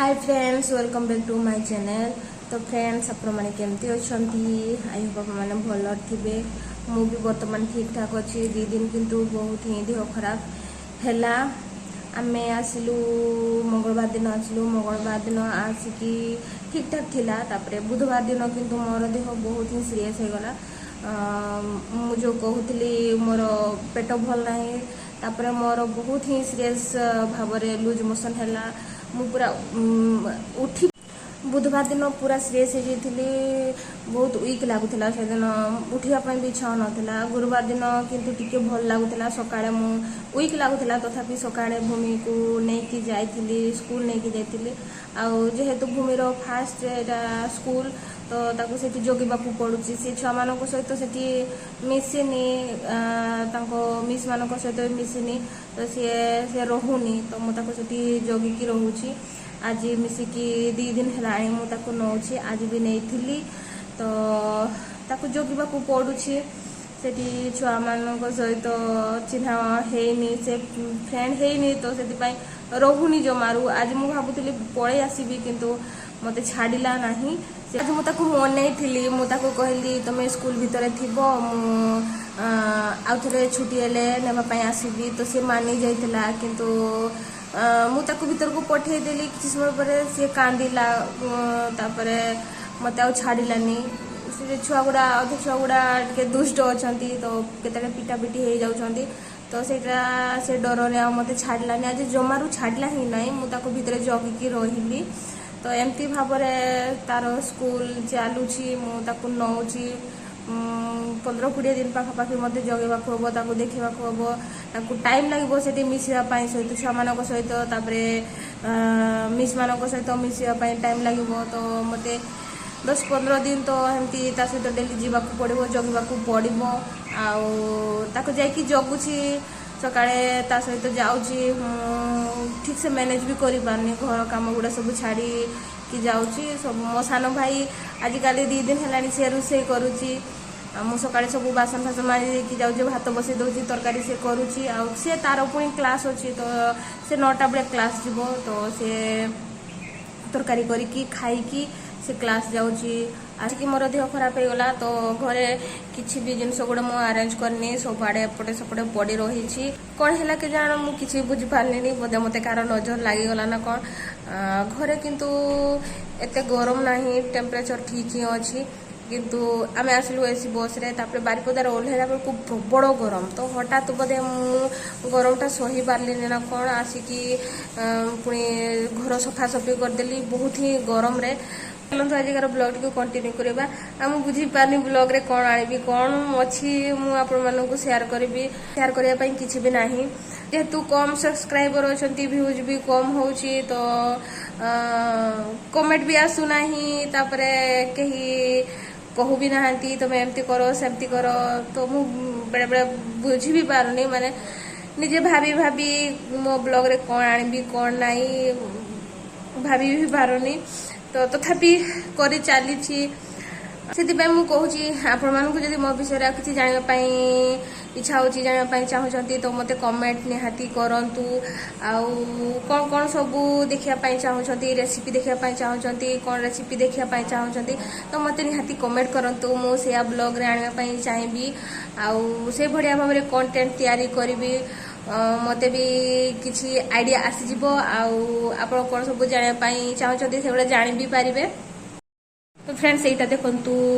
Hi friends, welcome back to my channel. तो friends, आपण मैंने केमती अच्छी आई होप मैंने भल थे। मु भी बर्तमान ठीक ठाक अच्छी। 2 दिन किंतु बहुत ही देह खराब है। आम आसलु मंगलवार दिन आसलु। मंगलवार दिन आसिकी ठीक ठाक थिला। तापरे बुधवार दिन किंतु मोर देह बहुत ही सीरियस हो गला। जो कहूली मोर पेट भल ना, तापरे मोर बहुत ही सीरियस भाव में लूज मोशन है। मु पूरा उठी बुधवार दिन पूरा सीरियस हो जाइली। बहुत वीक लगुला से दिन उठापी भी इच्छा नाला। गुरुवार दिन किंतु टिके भल लगुला। सकाळे मु वीक लगुला तथापि सकाळे भूमि को लेकिन जाइली स्कूल नहीं जाइली। जेहेतु भूमिर फास्ट स्कूल तो ताको सेठी जगिबाकू पड़ुची। से छुआ मानक सहित सेठी मिसिनी मिस मानक सहित मिसिनी तो सी रहुनी। तो मुझे सेठी जगिकी रोची। आज मिसिकी 2 दिन है मुझे नौची। आज भी नहीं तो ताको जगिबाकू पड़ुची। सेठी छुआ मानक सहित चिन्हा हैनी, से फ्रेंड हैनी तो से रहुनी जमारू। आज मुझे भावुली पलि आसबि किंतु मते छाड़िला नहीं। आज मुझे मन थी मुझे कहली तुम स्कूल भितर थी आउ थे छुट्टी नापी आसबि। तो सी मानी जाइला किंतु मुझे भीतर को पठेदेली। किसी समय पर सी कांदिला। तापर मत आ छाड़िलानी। छुआ गुड़ा अधे छुआ गुड़ा टे दुष्ट अच्छा तो केते पिटापिटी हो जाती। तो से डर मत छाड़िलानी। आज जमारू छाड़िला ही ना। मुझे भीतर जगिकी रही। तो एमती भाव तार स्कूल चलुची। मुझे नौची 15-20 दिन पाखापाखि मत जगेवाक हम, देखा हम। टाइम लगे से मिसापी सहित छुआ मान सहित मिस मान सहित मिसापी टाइम लगे। तो मत 10-15 दिन तो एमती सहित डेली जावाक पड़ो, जगवाक पड़ो। आक जाकि जगुची सकाळे सहित जाऊँगी। ठीक से मैनेज भी करी पारनी। घर काम गुड़ा सब छाड़ी कि जाऊँगी। सब मो सान भाई आजिकल 2 दिन है सी रोषे करुच्ची। मु सकाळे सब बासन फासन मारिकी जाऊँगी। भात बसई दूसरी तरकारी से करुच्ची। सी तार पुणी क्लास अच्छी तो से 9टा बेले क्लास जीव। तो सी तरकारी करी खाई से क्लास जाऊँगी। आज की मोर देह खराब हो गला। तो घरे किसी भी जिनस गुड़ा मुझे अरेंज करनी। सब आड़े एपटे सेपटे पड़ी रही। कौन है कि जान मुझे बुझीपारे बोधे मत कार नजर लगिगला ना कौन। घरे किंतु एते गरम नहीं, टेम्परेचर ठीक ही अच्छी। किंतु आम आसलु एसी बस रे। तापर बारिपदार ओह्लैला बेलू प्रबल गरम। तो हठात बोधे गरमटा सही पार्ली ना कौन। आसिकी पुणी घर सफासफी करदेली बहुत ही गरम रे। चलते आजिकार ब्लॉग टी कंटिन्यू करवा। आम बुझीपारनी ब्लॉग रे कौन आनी कौन अच्छी मुझे शेयर करी। शेयर करने किसी भी ना। जेहेतु कम सब्सक्राइबर अच्छा, व्यूज भी कम हो तो कमेंट भी आसुना। तापर कहीं कहू भी ना तुम एमती करो सेमती करो। तो मु बेले बेले बुझी भी पारुनी। माने निजे भाभी भाभी मो ब्लॉग रे कौन आनी कौन नहीं भाभी भी पारुनी। तो तथापि करी चली से कहूँ आपण मानक जब मो विषय किसी जानापी इच्छा हो जानापी चाहूँगी तो मत कमेंट निहाती करतु। कौन कौन सब देखापी चाहूँगी, रेसिपी देखापी चाहूँगी, कौन रेसिपी देखापी चाहूँगी तो मत निहाती कमेंट करतु। मुझे ब्लॉग रे आने चाहिए। से भाया भाव में कंटेंट तैयारी करी। मत भी किसी आइडिया आसीज। आप कौन सब जानापी चाहूँगी से जानी भी पारे। तो फ्रेंड्स यहाँ देखु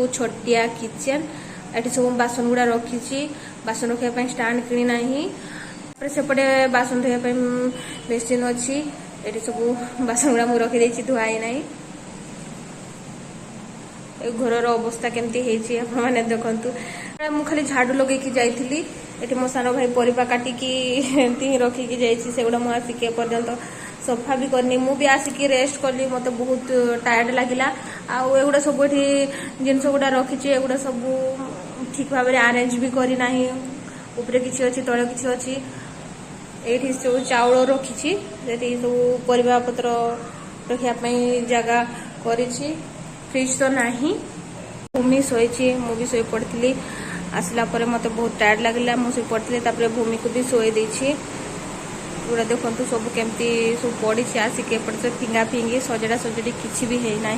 छोटिया किचेन। ये सब बासन गुड़ा रखी। बासन रखापी स्टाण्ड कि ना। सेपटे बासन धोपाई बेसिन अच्छी। ये सब बासन गुड़ा मुझे रखी धुआई ना। घर अवस्था केमती मैंने देखु। मु खाली झाड़ू लगे जाइली। ये मो सान भाई परिवा काटिकी रखिकी जागुड़ा मुझे आसिक पर्यंत सफा भी करनी। मु भी आसिकी रेस्ट कली। मत बहुत टायर्ड लगिला। एगुड़ा सब ये जिनस गुड़ा रखी एगुड़ा सब ठीक भाव में अरेंज भी करना। ऊपर किसी अच्छी तले किसी अच्छी। ये सब चाउल रखी सब परिवा पत्र रखापी जगह करी। फ्रिज तो नहीं। भूमि शोची मु भी शोई पड़ी। आसला मत बहुत टायर्ड लगे मुझे पड़ी। भूमि को भी शोई देछि। गुड़ा देखु सब केमती सब पड़ी आसिक एपटे फिंगा फिंगी सजड़ा सजड़ी किसी भी है ना।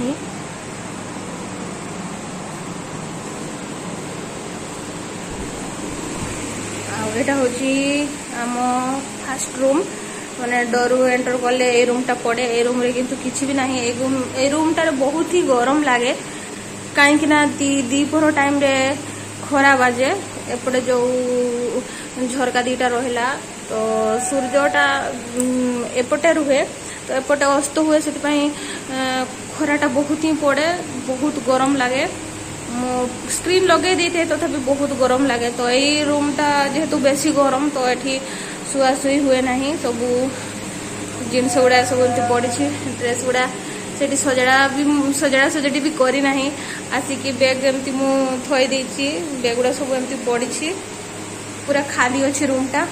आटा हूँ आम फास्ट रूम माने डोर एंटर कले ए रूमटा पड़े ए रूम रे किंतु किसी भी नहीं ए रूमटार बहुत ही गरम लगे कहीं दीपहर टाइम रे खरा बाजे एपटे जो झरका दीटा रहा तो सूर्यटा एपटे रुहे तो एपटे अस्त हुए से खराटा बहुत ही पड़े बहुत गरम लगे स्क्रीन लगे देते तथापि बहुत गरम लगे तो यही रूमटा जेहेतु बेसी गरम तो ये शुआशुई हुए ना सब जिनस गुड़ा सब पड़ी ड्रेस गुड़ा से सजड़ा सजड़ी भी करना आसिकी बैग एमती मु थई देछि बैग गुड़ा सब एमती पड़ी पूरा खाली अच्छी रूमटा।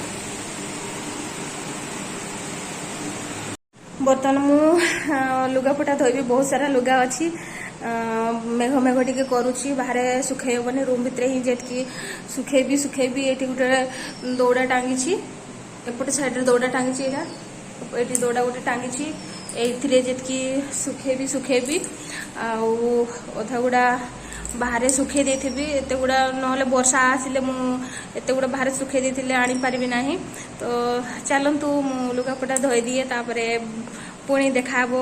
बर्तमान मु लुगापटा धोबी बहुत सारा लुगा अच्छी मेघ मेघ टी करुच्ची बाहर सुखे हेबनी रूम भितर ही जेटकी सुखेबी ये गोटे दौड़ा टांगी एपटे साइड दौड़ा टांगी ये दौड़ा गोटे टांगी जेटकी सुखेबी आधा गुड़ा बाहर सुखे देथिबी एते गुड़ा नहले वर्षा आसिले मु एते गुड़ा बाहर सुखे देथिले आनी पारिबी नाही तो चलंतु मु लुगापटा धोई दिए तापरे पुणी देखाबो।